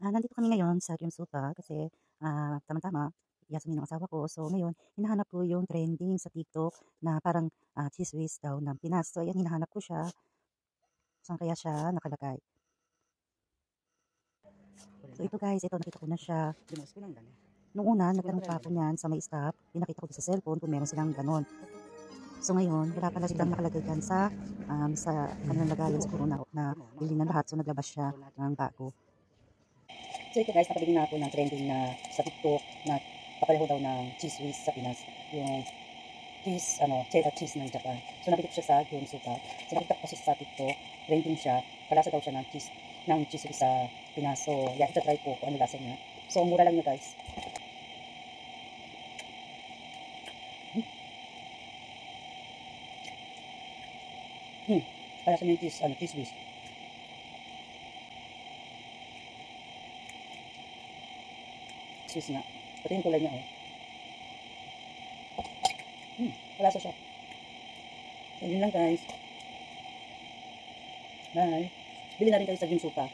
Nandito kami ngayon sa Gymsupa kasi tama-tama, Yasmin ng asawa ko. So ngayon, hinahanap ko yung trending sa TikTok na parang cheese whiz daw ng Pinas. So ayan, hinahanap ko siya. Saan kaya siya nakalagay? So ito guys, ito nakita ko na siya. Nung una, nagtanong pa ako niyan sa may staff. Pinakita ko sa cellphone kung meron silang ganon. So ngayon, wala pala silang nakalagay dyan sa kanilang lagayan siguro na bili na lahat. So naglabas siya ng bago. So ito guys, nakabili na ako ng trending na sa TikTok na kapareho daw ng cheese whiz sa Pinas. Yung cheese, cheddar cheese ng Japan. So nabili ko siya sa Gymsupa. So nakita ko kasi sa TikTok, trending siya. Kalasa daw siya ng cheese whiz sa Pinas. So yeah, ita-try ko kung ano lasa niya. So mura lang niya guys. Kalasa niya yung cheese whiz. Cheese nga. Pati yung kulay niya, oh. Kalasa siya. So, yun lang guys. Bye. Bili na rin kayo sa Gymsupa.